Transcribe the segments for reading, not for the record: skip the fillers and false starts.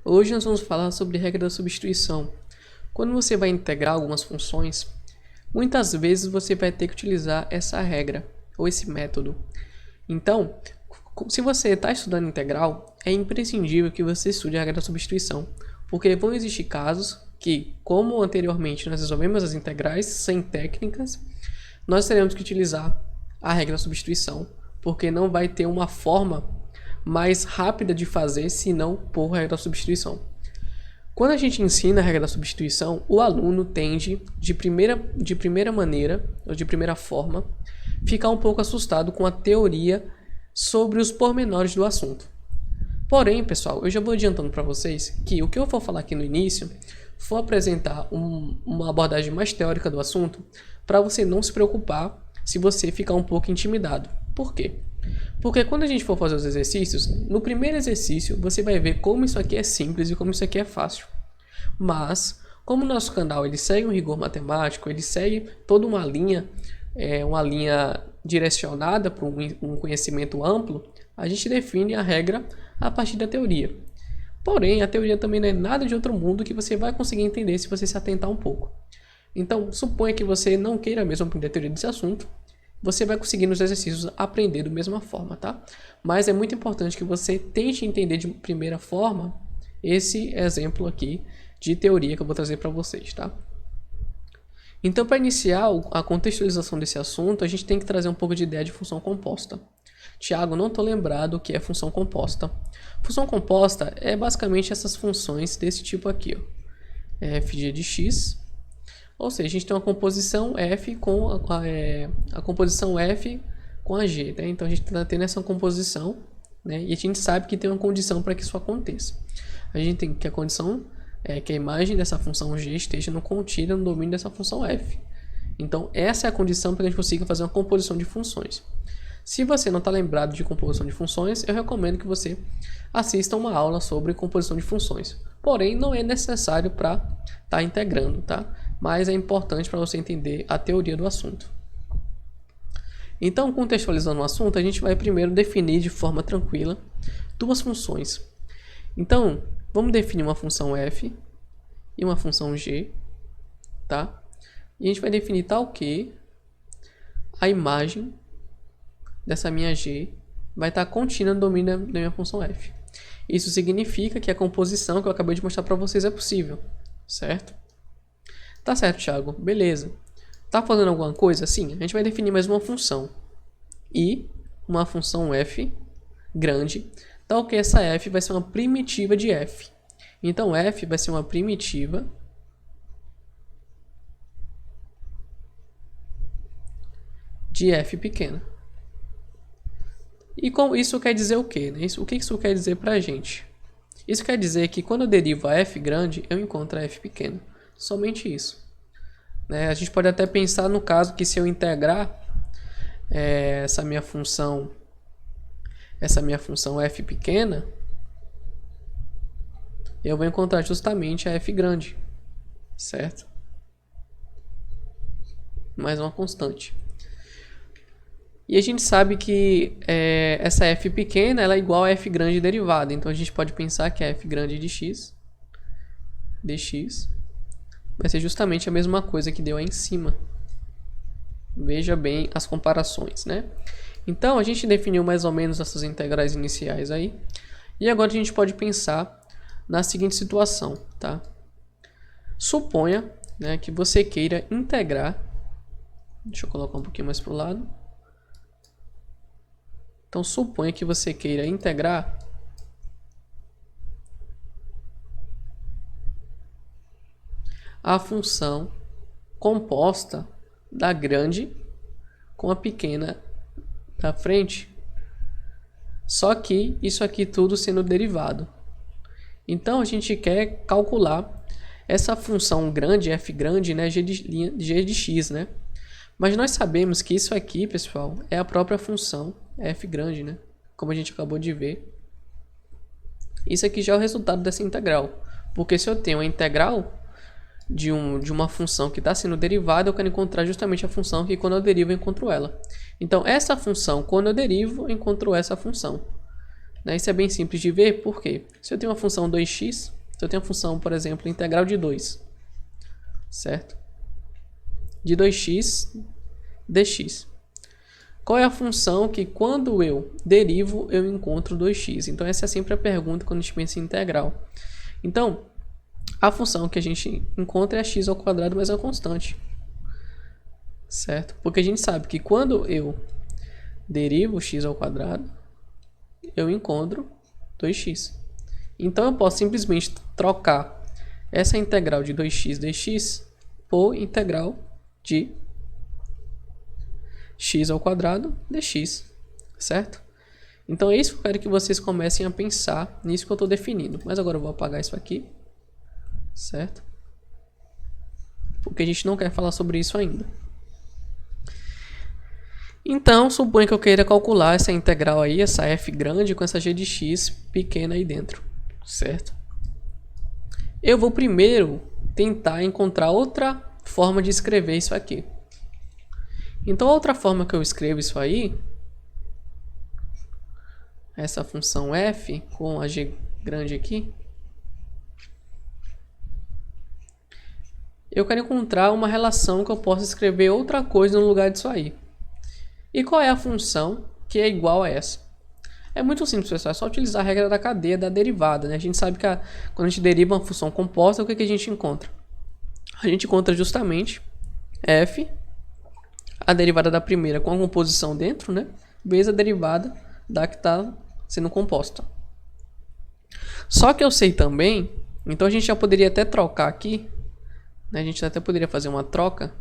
Hoje nós vamos falar sobre regra da substituição. Quando você vai integrar algumas funções, muitas vezes você vai ter que utilizar essa regra ou esse método. Então, se você está estudando integral, é imprescindível que você estude a regra da substituição, porque vão existir casos que, como anteriormente nós resolvemos as integrais sem técnicas, nós teremos que utilizar a regra da substituição, porque não vai ter uma forma mais rápida de fazer se não por regra da substituição. Quando a gente ensina a regra da substituição, o aluno tende, de primeira maneira, ou de primeira forma, ficar um pouco assustado com a teoria sobre os pormenores do assunto. Porém, pessoal, eu já vou adiantando para vocês que o que eu vou falar aqui no início for apresentar uma abordagem mais teórica do assunto, para você não se preocupar se você ficar um pouco intimidado. Por quê? Porque quando a gente for fazer os exercícios, no primeiro exercício você vai ver como isso aqui é simples e como isso aqui é fácil. Mas, como o nosso canal ele segue um rigor matemático, ele segue toda uma linha direcionada para um conhecimento amplo, a gente define a regra a partir da teoria. Porém, a teoria também não é nada de outro mundo que você vai conseguir entender se você se atentar um pouco. Então, suponha que você não queira mesmo aprender a teoria desse assunto, você vai conseguir nos exercícios aprender da mesma forma, tá? Mas é muito importante que você tente entender de primeira forma esse exemplo aqui de teoria que eu vou trazer para vocês, tá? Então, para iniciar a contextualização desse assunto, a gente tem que trazer um pouco de ideia de função composta. Tiago, não estou lembrado o que é função composta. Função composta é basicamente essas funções desse tipo aqui, ó. Fg de x, ou seja, a gente tem uma composição f com a composição f com a g, né? Então a gente está tendo essa composição, né? E a gente sabe que tem uma condição para que isso aconteça. A gente tem que a condição é que a imagem dessa função g esteja contida no domínio dessa função f. Então essa é a condição para que a gente consiga fazer uma composição de funções. Se você não está lembrado de composição de funções, eu recomendo que você assista uma aula sobre composição de funções. Porém, não é necessário para estar integrando, tá? Mas é importante para você entender a teoria do assunto. Então, contextualizando o assunto, a gente vai primeiro definir de forma tranquila duas funções. Então, vamos definir uma função f e uma função g, tá? E a gente vai definir tal que a imagem dessa minha g vai estar contínua no domínio da minha função f. Isso significa que a composição que eu acabei de mostrar para vocês é possível, certo? Tá certo, Thiago. Beleza. Tá fazendo alguma coisa? Sim, a gente vai definir mais uma função e uma função f grande, tal que essa f vai ser uma primitiva de f. Então, f vai ser uma primitiva de f pequena. E isso quer dizer o quê? Né? O que isso quer dizer para a gente? Isso quer dizer que quando eu derivo a f grande, eu encontro a f pequena. Somente isso. Né? A gente pode até pensar no caso que se eu integrar essa minha função f pequena, eu vou encontrar justamente a f grande, certo? Mais uma constante. E a gente sabe que essa f pequena ela é igual a f grande derivada. Então a gente pode pensar que a f grande de x dx vai ser justamente a mesma coisa que deu aí em cima. Veja bem as comparações, né? Então a gente definiu mais ou menos essas integrais iniciais aí. E agora a gente pode pensar na seguinte situação, tá? Suponha, né, que você queira integrar. Deixa eu colocar um pouquinho mais para o lado. Então, suponha que você queira integrar a função composta da grande com a pequena da frente. Só que isso aqui tudo sendo derivado. Então, a gente quer calcular essa função grande, f grande, né, g de x, né? Mas nós sabemos que isso aqui, pessoal, é a própria função f grande, né? Como a gente acabou de ver. Isso aqui já é o resultado dessa integral. Porque se eu tenho a integral de uma função que está sendo derivada, eu quero encontrar justamente a função que quando eu derivo eu encontro ela. Então, essa função, quando eu derivo, eu encontro essa função. Né? Isso é bem simples de ver, porque se eu tenho uma função 2x, se eu tenho uma função, por exemplo, integral de 2, certo? De 2x dx. Qual é a função que quando eu derivo, eu encontro 2x? Então essa é sempre a pergunta quando a gente pensa em integral. Então, a função que a gente encontra é a x ao quadrado mais uma constante. Certo? Porque a gente sabe que quando eu derivo x ao quadrado, eu encontro 2x. Então eu posso simplesmente trocar essa integral de 2x dx por integral de x ao quadrado dx, certo? Então é isso que eu quero que vocês comecem a pensar nisso que eu estou definindo. Mas agora eu vou apagar isso aqui, certo? Porque a gente não quer falar sobre isso ainda. Então, suponha que eu queira calcular essa integral aí, essa f grande com essa g de x pequena aí dentro, certo? Eu vou primeiro tentar encontrar outra forma de escrever isso aqui. Então, a outra forma que eu escrevo isso aí, essa função f com a g grande aqui, eu quero encontrar uma relação que eu possa escrever outra coisa no lugar disso aí. E qual é a função que é igual a essa? É muito simples, pessoal. É só utilizar a regra da cadeia da derivada, né? A gente sabe que quando a gente deriva uma função composta, o que a gente encontra? A gente encontra justamente f, a derivada da primeira com a composição dentro, né? Vezes a derivada da que está sendo composta. Só que eu sei também, então a gente já poderia até trocar aqui, né? A gente até poderia fazer uma troca.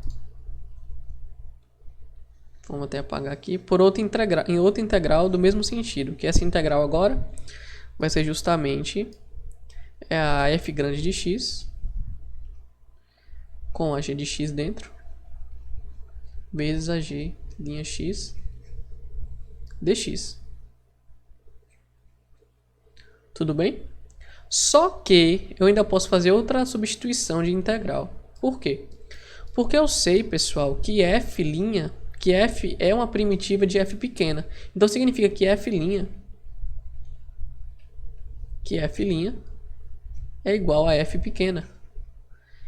Vamos até apagar aqui, por outra integral do mesmo sentido, que essa integral agora vai ser justamente a f grande de x com a g de x dentro, vezes a g' x dx. Tudo bem? Só que eu ainda posso fazer outra substituição de integral. Por quê? Porque eu sei, pessoal, que f' é uma primitiva de f pequena. Então significa que f' é igual a f pequena.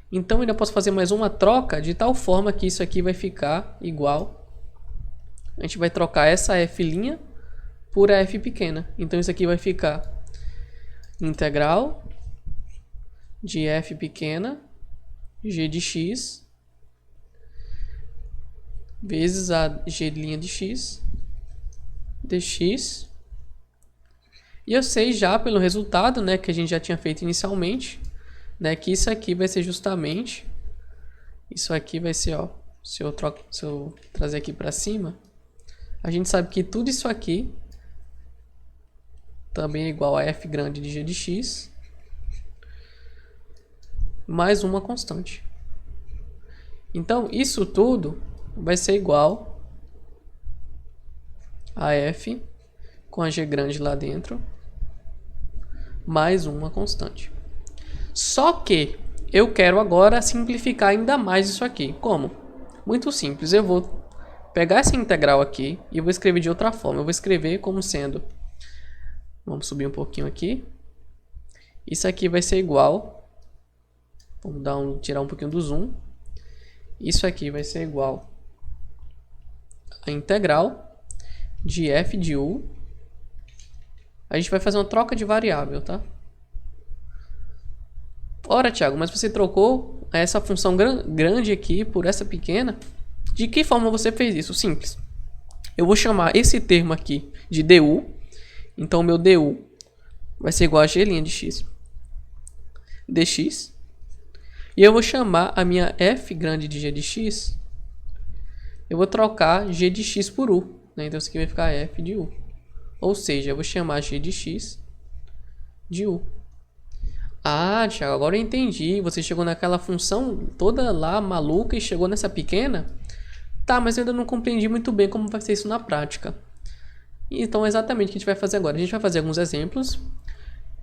Então eu ainda posso fazer mais uma troca de tal forma que isso aqui vai ficar igual. A gente vai trocar essa f' por a f pequena. Então isso aqui vai ficar integral de f pequena g de x vezes a g' de x dx. E eu sei já pelo resultado, né, que a gente já tinha feito inicialmente, né, que isso aqui vai ser justamente, isso aqui vai ser, ó, se eu trazer aqui para cima, a gente sabe que tudo isso aqui também é igual a f grande de g de x mais uma constante. Então isso tudo vai ser igual a f com a g grande lá dentro mais uma constante. Só que eu quero agora simplificar ainda mais isso aqui. Como? Muito simples. Eu vou pegar essa integral aqui e vou escrever de outra forma. Eu vou escrever como sendo... Vamos subir um pouquinho aqui. Isso aqui vai ser igual... Vamos tirar um pouquinho do zoom. Isso aqui vai ser igual a integral de f de u. A gente vai fazer uma troca de variável, tá? Ora, Thiago, mas você trocou essa função grande aqui por essa pequena? De que forma você fez isso? Simples. Eu vou chamar esse termo aqui de du. Então, o meu du vai ser igual a g' de x dx. E eu vou chamar a minha f grande de g de x. Eu vou trocar g de x por u, né? Então isso aqui vai ficar f de u. Ou seja, eu vou chamar g de x de u. Ah, Thiago, agora eu entendi. Você chegou naquela função toda lá maluca e chegou nessa pequena? Tá, mas eu ainda não compreendi muito bem como vai ser isso na prática. Então é exatamente o que a gente vai fazer agora. A gente vai fazer alguns exemplos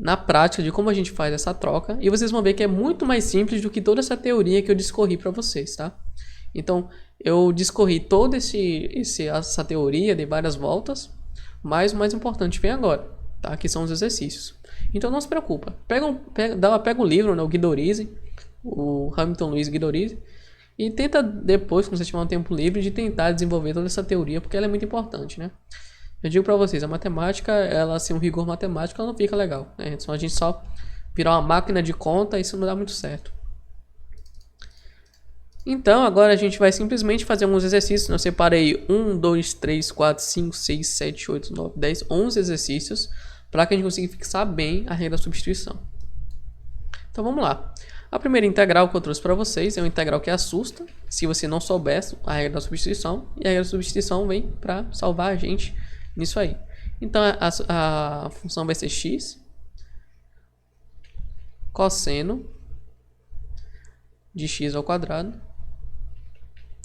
na prática de como a gente faz essa troca. E vocês vão ver que é muito mais simples do que toda essa teoria que eu discorri para vocês, tá? Então, eu discorri toda essa teoria, dei várias voltas, mas o mais importante vem agora. tá? Que são os exercícios. Então não se preocupa. Pega o livro, né, o Guidorize, o Hamilton Luiz Guidorize, e tenta depois, quando você tiver um tempo livre, de tentar desenvolver toda essa teoria, porque ela é muito importante, né? Eu digo para vocês, a matemática, ela sem um rigor matemático, ela não fica legal, né? Então a gente só virar uma máquina de conta, isso não dá muito certo. Então, agora a gente vai simplesmente fazer alguns exercícios. Eu separei 1, 2, 3, 4, 5, 6, 7, 8, 9, 10, 11 exercícios para que a gente consiga fixar bem a regra da substituição. Então, vamos lá. A primeira integral que eu trouxe para vocês é uma integral que assusta se você não soubesse a regra da substituição. E a regra da substituição vem para salvar a gente nisso aí. Então, a função vai ser x cosseno de x ao quadrado.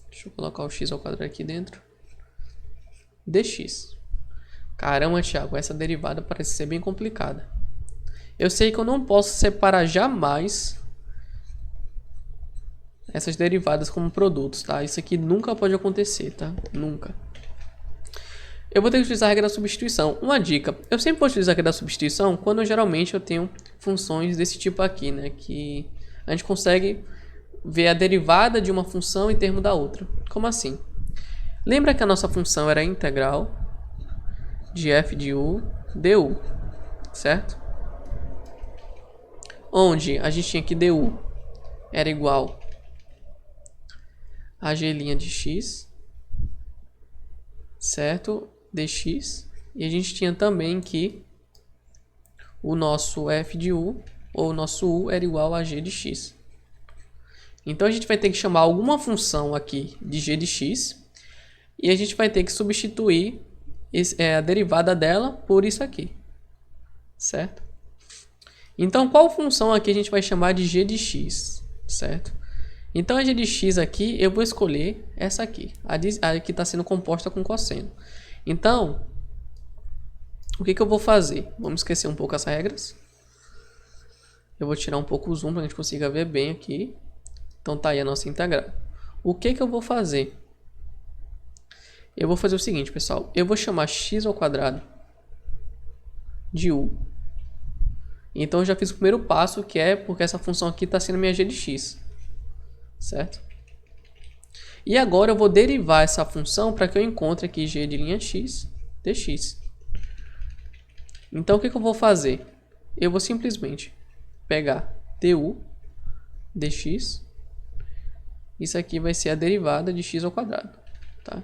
Deixa eu colocar o x ao quadrado aqui dentro. Dx. Caramba, Thiago, essa derivada parece ser bem complicada. Eu sei que eu não posso separar jamais essas derivadas como produtos, tá? Isso aqui nunca pode acontecer, tá? Nunca. Eu vou ter que utilizar a regra da substituição. Uma dica, eu sempre vou utilizar a regra da substituição quando geralmente eu tenho funções desse tipo aqui, né? Que a gente consegue ver a derivada de uma função em termos da outra. Como assim? Lembra que a nossa função era a integral de f de u du, certo? Onde a gente tinha que du era igual a g' de x, certo? Dx. E a gente tinha também que o nosso f de u, ou o nosso u, era igual a g de x. Então a gente vai ter que chamar alguma função aqui de g de x e a gente vai ter que substituir a derivada dela por isso aqui, certo? Então qual função aqui a gente vai chamar de g de x, certo? Então a g de x aqui eu vou escolher essa aqui, a que está sendo composta com cosseno. Então o que eu vou fazer? Vamos esquecer um pouco as regras. Eu vou tirar um pouco o zoom para a gente consiga ver bem aqui. Então tá aí a nossa integral. O que eu vou fazer? Eu vou fazer o seguinte, pessoal. Eu vou chamar x ao quadrado de u. Então eu já fiz o primeiro passo, que é porque essa função aqui está sendo minha g de x. Certo? E agora eu vou derivar essa função para que eu encontre aqui g de linha x dx. Então o que eu vou fazer? Eu vou simplesmente pegar du dx. Isso aqui vai ser a derivada de x ao quadrado, tá?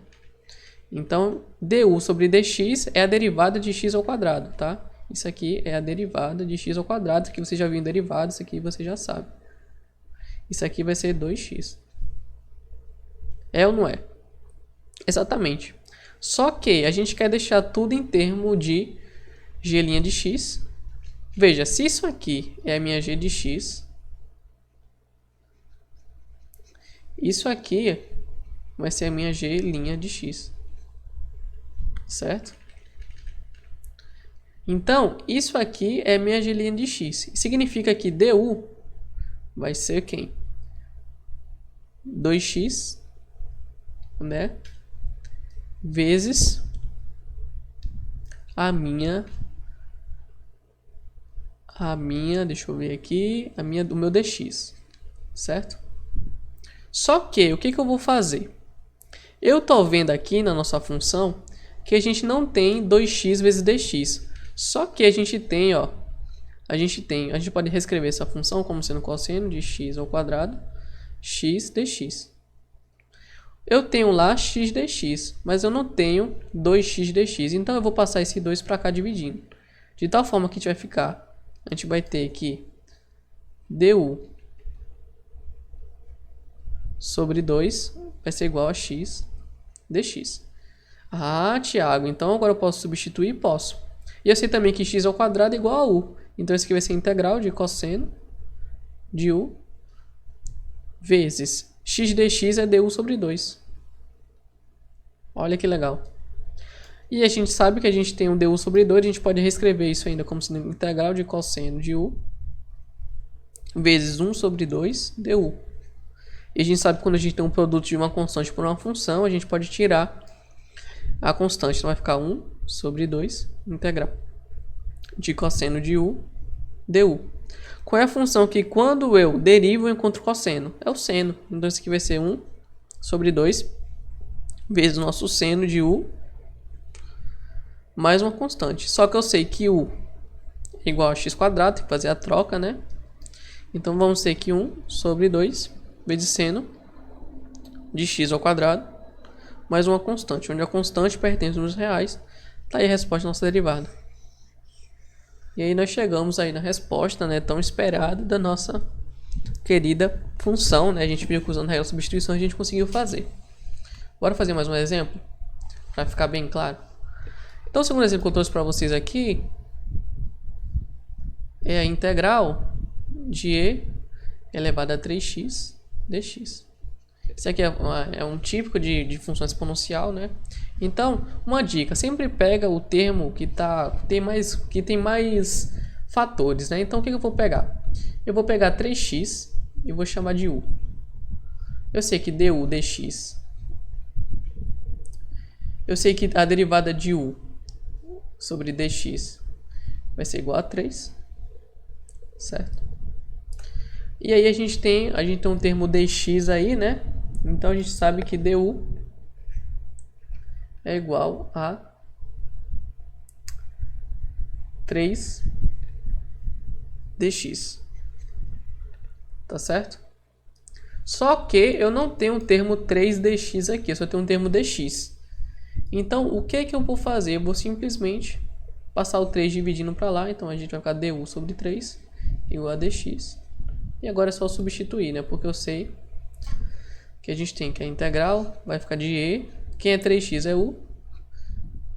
Então, du sobre dx é a derivada de x ao quadrado, tá? Isso aqui é a derivada de x ao quadrado, que você já viu em derivada, isso aqui você já sabe. Isso aqui vai ser 2x. É ou não é? Exatamente. Só que a gente quer deixar tudo em termos de g' de x. Veja, se isso aqui é a minha g de x, isso aqui vai ser a minha g' de x, certo? Então, isso aqui é minha g' de x. Significa que du vai ser quem? 2x, né? Vezes a minha, deixa eu ver aqui, do meu dx, certo? Só que, o que eu vou fazer? Eu tô vendo aqui na nossa função que a gente não tem 2x vezes dx. Só que a gente tem, ó, a gente pode reescrever essa função como sendo cosseno de x ao quadrado, x dx. Eu tenho lá x dx, mas eu não tenho 2x dx. Então eu vou passar esse 2 para cá dividindo. De tal forma que a gente vai ficar, a gente vai ter que du sobre 2 vai ser igual a x dx. Ah, Thiago, então agora eu posso substituir? Posso. E eu sei também que x ao quadrado é igual a u. Então isso aqui vai ser integral de cosseno de u vezes x dx é du sobre 2. Olha que legal. E a gente sabe que a gente tem um du sobre 2, a gente pode reescrever isso ainda como sendo integral de cosseno de u vezes 1 sobre 2 du. E a gente sabe que quando a gente tem um produto de uma constante por uma função, a gente pode tirar a constante. Então vai ficar 1 sobre 2 integral. de cosseno de u, du. Qual é a função que quando eu derivo eu encontro cosseno? É o seno. Então isso aqui vai ser 1 sobre 2 vezes o nosso seno de u mais uma constante. Só que eu sei que u é igual a x quadrado, tem que fazer a troca, né? Então vamos ter que 1 sobre 2 vezes seno de x ao quadrado mais uma constante, onde a constante pertence aos números reais. Tá aí a resposta da nossa derivada. E aí nós chegamos aí na resposta, né, tão esperada da nossa querida função, né? A gente viu que usando a regra de substituição a gente conseguiu fazer. Bora fazer mais um exemplo para ficar bem claro. Então o segundo exemplo que eu trouxe para vocês aqui é a integral de e elevado a 3x dx. Esse aqui é um típico de função exponencial, né? Então, uma dica, sempre pega o termo que tem mais fatores, né? Então, o que eu vou pegar? Eu vou pegar 3x e vou chamar de u. Eu sei que du dx. Eu sei que a derivada de u sobre dx vai ser igual a 3, certo? E aí a gente tem um termo dx aí, né? Então a gente sabe que du é igual a 3 dx. Tá certo? Só que eu não tenho o termo 3 dx aqui, eu só tenho um termo dx. Então o que eu vou fazer? Eu vou simplesmente passar o 3 dividindo para lá, então a gente vai ficar du sobre 3 igual a dx. E agora é só substituir, né? Porque eu sei que a gente tem que a integral vai ficar de e, quem é 3x é u,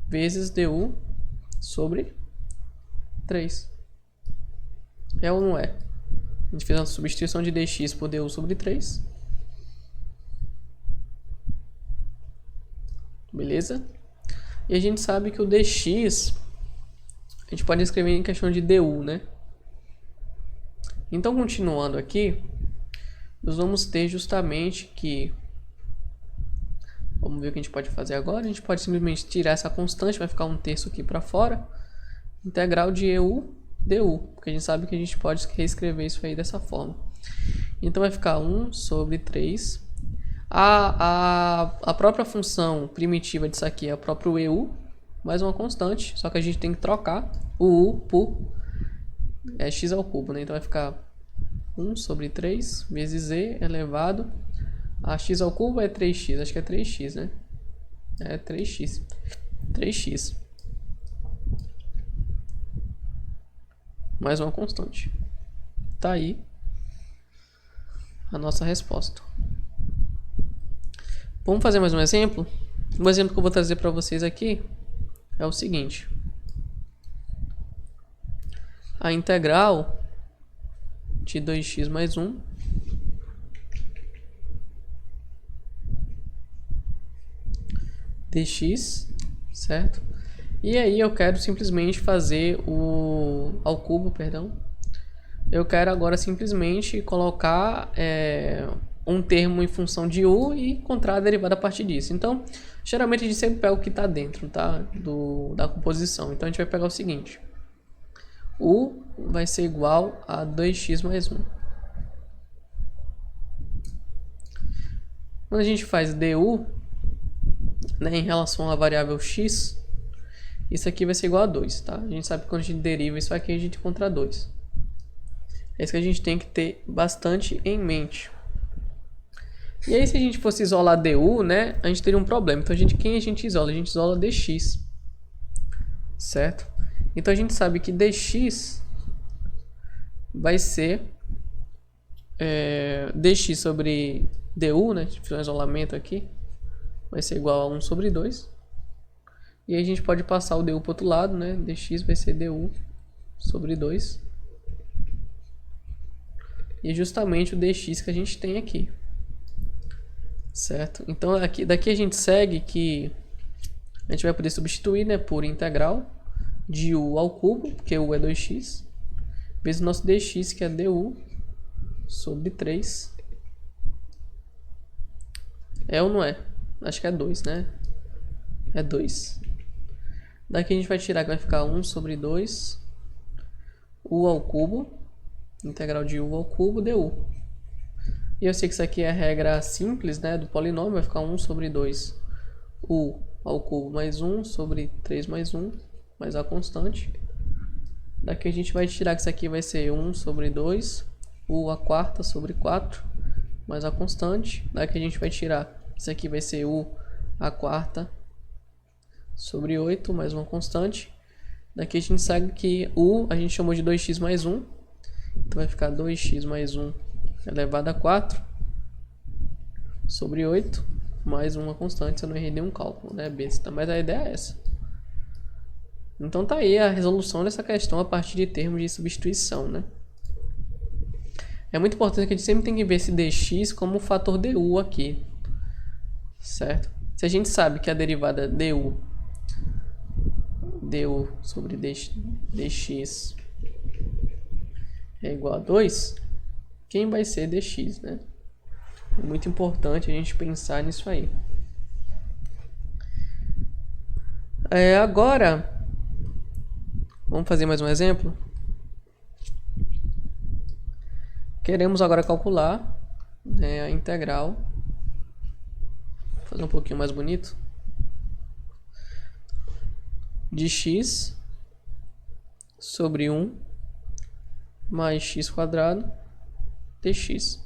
vezes du sobre 3. É ou não é? A gente fez a substituição de dx por du sobre 3. Beleza? E a gente sabe que o dx a gente pode escrever em questão de du, né? Então, continuando aqui, nós vamos ter justamente que... Vamos ver o que a gente pode fazer agora. A gente pode simplesmente tirar essa constante, vai ficar um terço aqui para fora. Integral de eu du, porque a gente sabe que a gente pode reescrever isso aí dessa forma. Então vai ficar 1 sobre 3. A própria função primitiva disso aqui é o próprio eu, mais uma constante, só que a gente tem que trocar o u por x ao cubo, né? Então vai ficar 1 sobre 3 vezes e elevado a x ao cubo é 3x, acho que é 3x, né? É 3x. 3x. Mais uma constante. Tá aí a nossa resposta. Vamos fazer mais um exemplo? Um exemplo que eu vou trazer para vocês aqui é o seguinte. A integral de 2x mais 1 dx, certo? E aí eu quero simplesmente fazer o ao cubo, perdão. Eu quero agora simplesmente colocar um termo em função de u e encontrar a derivada a partir disso. Então, geralmente a gente sempre pega o que está dentro, tá? Da composição. Então a gente vai pegar o seguinte. U vai ser igual a 2x mais 1. Quando a gente faz du, né, em relação à variável x, isso aqui vai ser igual a 2, tá? A gente sabe que quando a gente deriva isso aqui, a gente encontra 2. É isso que a gente tem que ter bastante em mente. E aí, se a gente fosse isolar du, né, a gente teria um problema. Então, quem a gente isola? A gente isola dx, certo? Então, a gente sabe que dx vai ser dx sobre du, né? Fiz um isolamento aqui. Vai ser igual a 1 sobre 2. E aí a gente pode passar o du para o outro lado, né? Dx vai ser du sobre 2. E é justamente o dx que a gente tem aqui. Certo? Então daqui a gente segue que a gente vai poder substituir, né, por integral de u ao cubo, porque u é 2x, vezes o nosso dx, que é du sobre 3. É ou não é? Acho que é 2, né? É 2. Daqui a gente vai tirar, que vai ficar 1 sobre 2 u ao cubo, integral de u ao cubo du. E eu sei que isso aqui é a regra simples, né, do polinômio, vai ficar 1 sobre 2 u ao cubo mais 1 sobre 3 mais 1, mais a constante. Daqui a gente vai tirar que isso aqui vai ser 1 sobre 2 u a quarta sobre 4, mais a constante. Daqui a gente vai tirar que isso aqui vai ser u a quarta sobre 8, mais uma constante. Daqui a gente sabe que u a gente chamou de 2x mais 1. Então vai ficar 2x mais 1 elevado a 4 sobre 8, mais uma constante. Se eu não errei nenhum cálculo, né? Besta, mas a ideia é essa. Então tá aí a resolução dessa questão a partir de termos de substituição, né? É muito importante que a gente sempre tem que ver esse dx como um fator du aqui, certo? Se a gente sabe que a derivada du sobre dx é igual a 2, quem vai ser dx, né? É muito importante a gente pensar nisso aí. Agora, vamos fazer mais um exemplo. Queremos agora calcular, né, a integral. Vou fazer um pouquinho mais bonito. De x sobre 1 mais x quadrado dx.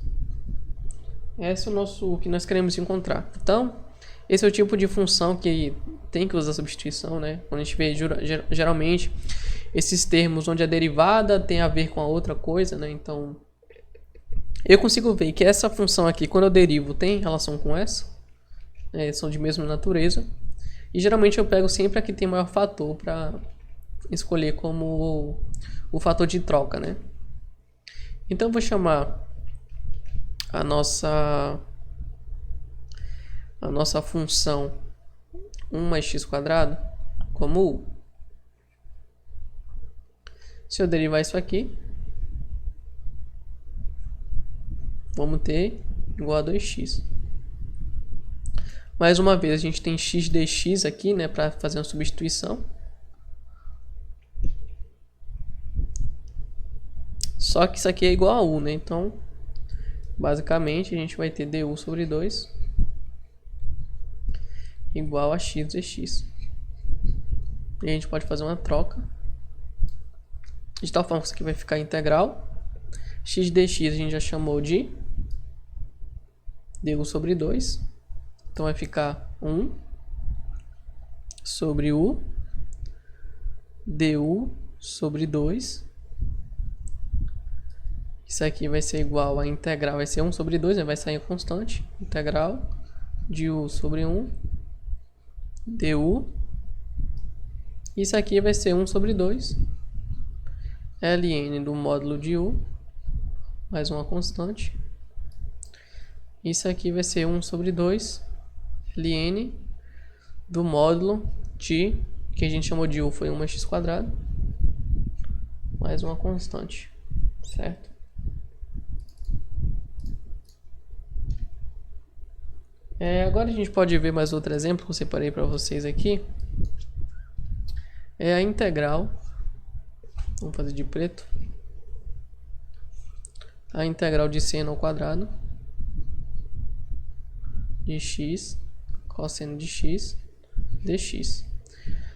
Esse é o que nós queremos encontrar. Então, esse é o tipo de função que tem que usar substituição, né? Quando a gente vê geralmente esses termos onde a derivada tem a ver com a outra coisa, né? Então, eu consigo ver que essa função aqui, quando eu derivo, tem relação com essa. São de mesma natureza. E geralmente eu pego sempre a que tem maior fator para escolher como o fator de troca, né? Então eu vou chamar a nossa função 1 mais x quadrado como u. Se eu derivar isso aqui, vamos ter igual a 2x. Mais uma vez, a gente tem x dx aqui, né, para fazer uma substituição. Só que isso aqui é igual a u, né? Então, basicamente, a gente vai ter du sobre 2 igual a x dx. E a gente pode fazer uma troca. De tal forma que isso aqui vai ficar integral. X dx a gente já chamou de du sobre 2. Então vai ficar 1 sobre u du sobre 2. Isso aqui vai ser igual a integral, vai ser 1 sobre 2, né? Vai sair a constante. Integral de u sobre 1 du. Isso aqui vai ser 1 sobre 2 ln do módulo de u mais uma constante. Isso aqui vai ser 1 sobre 2 ln do módulo de, que a gente chamou de u foi 1 mais x quadrado, mais uma constante, certo? Agora a gente pode ver mais outro exemplo que eu separei para vocês aqui. É a integral, vamos fazer de preto, a integral de seno ao quadrado de x cosseno de x dx.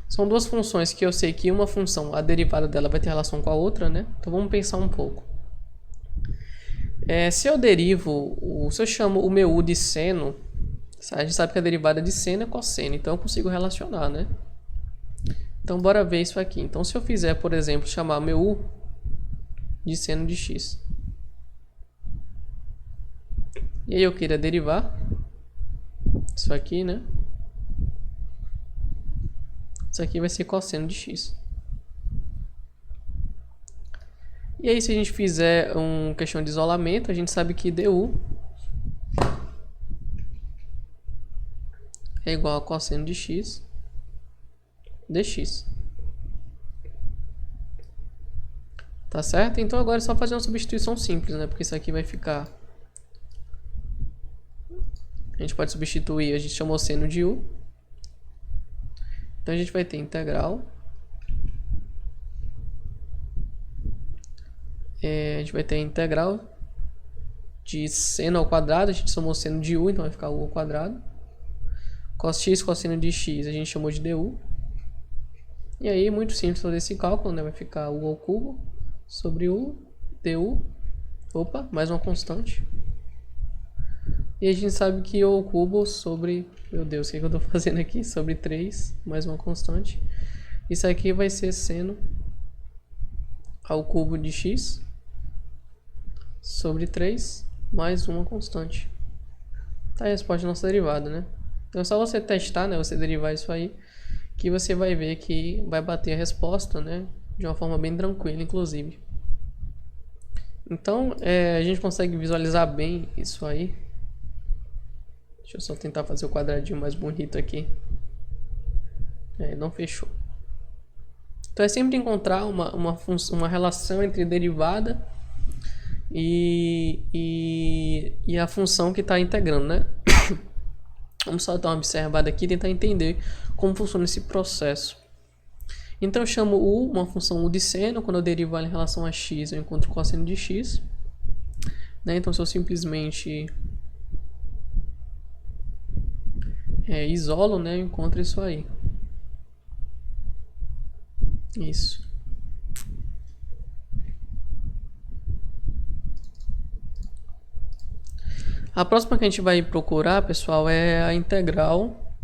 São duas funções que eu sei que uma função, a derivada dela vai ter relação com a outra, né? Então vamos pensar um pouco. Se eu chamo o meu u de seno, a gente sabe que a derivada de seno é cosseno, então eu consigo relacionar, né? Então bora ver isso aqui. Então se eu fizer, por exemplo, chamar meu u de seno de x, e aí eu queira derivar isso aqui, né? Isso aqui vai ser cosseno de x. E aí, se a gente fizer uma questão de isolamento, a gente sabe que du é igual a cosseno de x dx. Tá certo? Então agora é só fazer uma substituição simples, né? Porque isso aqui vai ficar... A gente pode substituir, a gente chamou seno de u. Então a gente vai ter integral a gente vai ter a integral de seno ao quadrado. A gente chamou seno de u, então vai ficar u ao quadrado. Cos x, cosseno de x, a gente chamou de du. E aí, muito simples fazer esse cálculo, né? Vai ficar u ao cubo sobre u, du. Opa, mais uma constante. E a gente sabe que u ao cubo sobre... Meu Deus, o que eu estou fazendo aqui? Sobre 3, mais uma constante. Isso aqui vai ser seno ao cubo de x sobre 3 mais uma constante. Tá aí a resposta da nossa derivada, né? Então é só você testar, né? Você derivar isso aí, que você vai ver que vai bater a resposta, né? De uma forma bem tranquila, inclusive. Então, a gente consegue visualizar bem isso aí. Deixa eu só tentar fazer o quadradinho mais bonito aqui. Não fechou. Então é sempre encontrar uma relação entre derivada e a função que está integrando, né? Vamos só dar uma observada aqui e tentar entender como funciona esse processo. Então eu chamo u, uma função u de seno. Quando eu derivo ela em relação a x, eu encontro o cosseno de x, né? Então se eu simplesmente isolo, né, eu encontro isso aí. Isso. A próxima que a gente vai procurar, pessoal, é a integral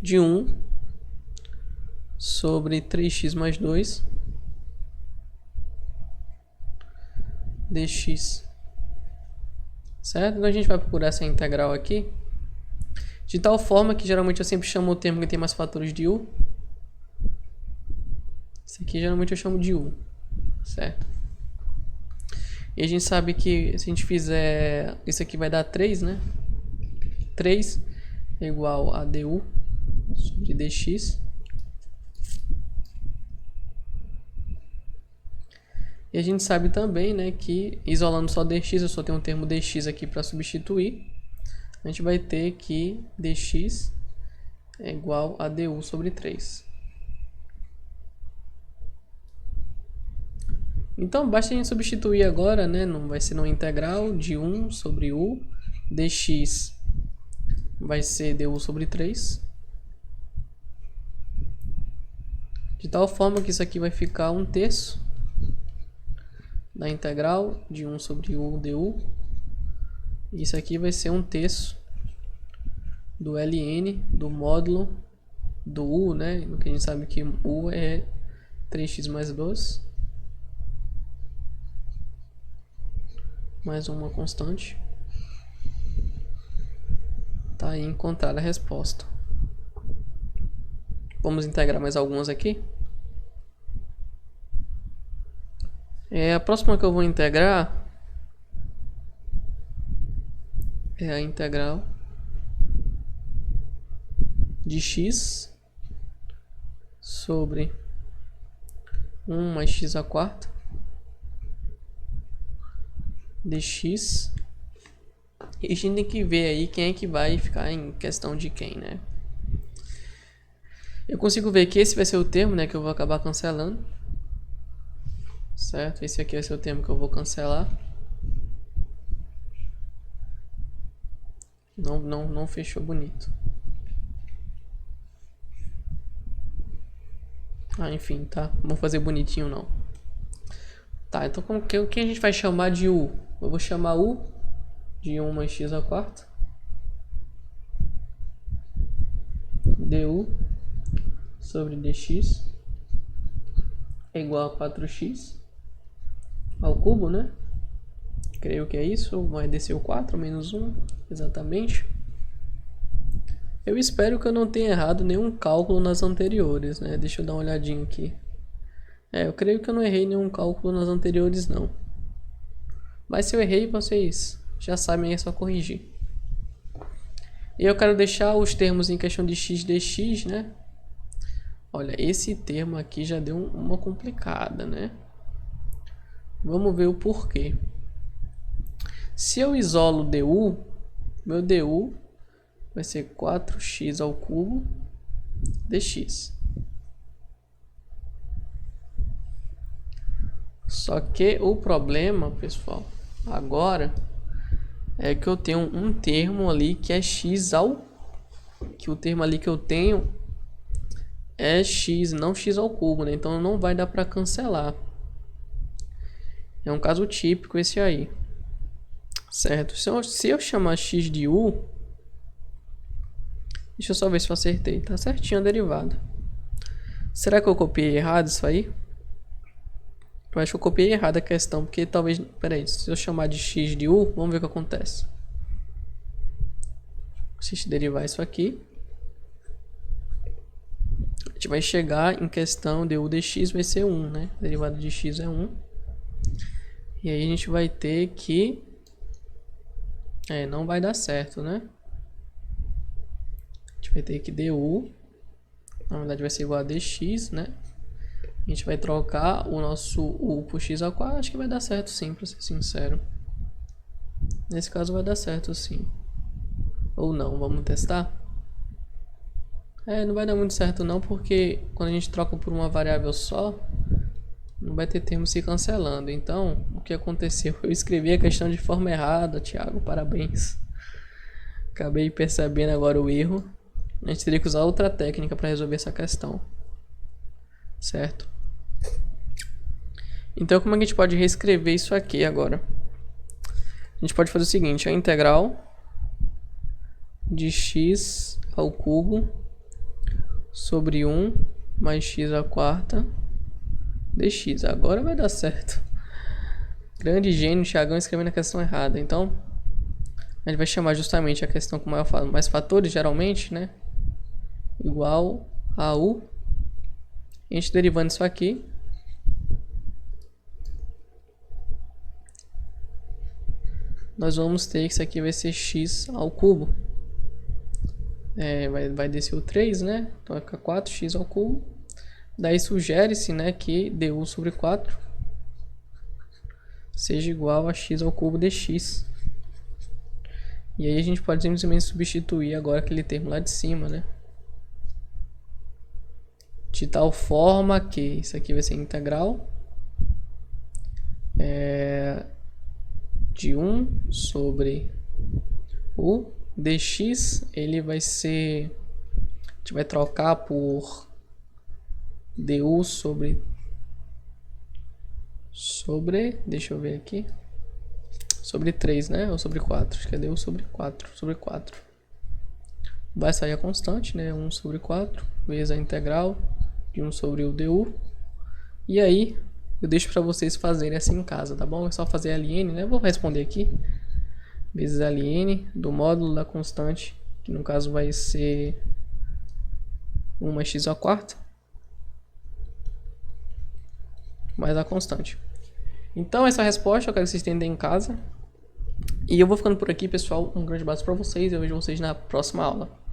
de 1 sobre 3x mais 2 dx. Certo? Então a gente vai procurar essa integral aqui de tal forma que geralmente eu sempre chamo o termo que tem mais fatores de u. Esse aqui geralmente eu chamo de u, certo? E a gente sabe que se a gente fizer isso aqui vai dar 3, né? 3 é igual a du sobre dx. E a gente sabe também, né, que isolando só dx, eu só tenho um termo dx aqui para substituir. A gente vai ter que dx é igual a du sobre 3. Então basta a gente substituir agora, né, não vai ser no integral de 1 sobre u, dx vai ser du sobre 3. De tal forma que isso aqui vai ficar 1/3 da integral de 1 sobre u du. Isso aqui vai ser 1/3 do ln do módulo do u, né? Que a gente sabe que u é 3x mais 2. Mais uma constante. Tá aí encontrada a resposta. Vamos integrar mais algumas aqui. A próxima que eu vou integrar é a integral de x sobre 1 mais x à quarta dx. E a gente tem que ver aí quem é que vai ficar em questão de quem, né? Eu consigo ver que esse vai ser o termo, né, que eu vou acabar cancelando. Certo? Esse aqui vai ser o termo que eu vou cancelar. Não fechou bonito. Enfim, tá? Não vou fazer bonitinho não. Tá, então o que a gente vai chamar de u? Eu vou chamar u de 1 mais x à quarta du sobre dx é igual a 4x ao cubo, né? Creio que é isso. Vai descer o 4 menos 1, exatamente. Eu espero que eu não tenha errado nenhum cálculo nas anteriores, né? Deixa eu dar uma olhadinha aqui. Eu creio que eu não errei nenhum cálculo nas anteriores, não. Mas se eu errei, vocês já sabem, é só corrigir. E eu quero deixar os termos em questão de x dx, né? Olha, esse termo aqui já deu uma complicada, né? Vamos ver o porquê. Se eu isolo du, meu du vai ser 4x ao cubo dx. Só que o problema, pessoal, agora é que eu tenho um termo ali que é x ao... que o termo ali que eu tenho é x, não x ao cubo, né? Então não vai dar para cancelar. É um caso típico esse aí. Certo? Se eu chamar x de u... Deixa eu só ver se eu acertei. Tá certinho a derivada. Será que eu copiei errado isso aí? Eu acho que eu copiei errado a questão, porque talvez... Pera aí, se eu chamar de x de u, vamos ver o que acontece. Se a gente derivar isso aqui, a gente vai chegar em questão de u dx vai ser 1, né? A derivada de x é 1. E aí a gente vai ter que... não vai dar certo, né? A gente vai ter que du, na verdade vai ser igual a dx, né? A gente vai trocar o nosso u por x ao quadrado. Acho que vai dar certo sim, pra ser sincero. Nesse caso vai dar certo sim. Ou não, vamos testar? Não vai dar muito certo não, porque quando a gente troca por uma variável só, não vai ter termo se cancelando. Então, o que aconteceu? Eu escrevi a questão de forma errada, Thiago, parabéns. Acabei percebendo agora o erro. A gente teria que usar outra técnica para resolver essa questão. Certo? Então, como é que a gente pode reescrever isso aqui agora? A gente pode fazer o seguinte, a integral de x ao cubo sobre 1 mais x à quarta dx. Agora vai dar certo. Grande gênio, Thiagão, escrevendo a questão errada. Então, a gente vai chamar justamente a questão com mais fatores, geralmente, né? Igual a u. A gente derivando isso aqui. Nós vamos ter que isso aqui vai ser x ao cubo. Vai descer o 3, né? Então vai ficar 4x ao cubo. Daí sugere-se, né, que du sobre 4 seja igual a x ao cubo dx. E aí a gente pode simplesmente substituir agora aquele termo lá de cima, né? De tal forma que isso aqui vai ser integral de 1 sobre o dx, ele vai ser, a gente vai trocar por du sobre, deixa eu ver aqui, sobre 3, né, ou sobre 4, acho que é du sobre 4, vai sair a constante, né, 1 sobre 4, vezes a integral de 1 sobre o du, e aí eu deixo para vocês fazerem assim em casa, tá bom? É só fazer ln, né? Vou responder aqui. Vezes ln do módulo da constante, que no caso vai ser 1 mais x à quarta, mais a constante. Então essa resposta eu quero que vocês tentem em casa. E eu vou ficando por aqui, pessoal. Um grande abraço para vocês. Eu vejo vocês na próxima aula.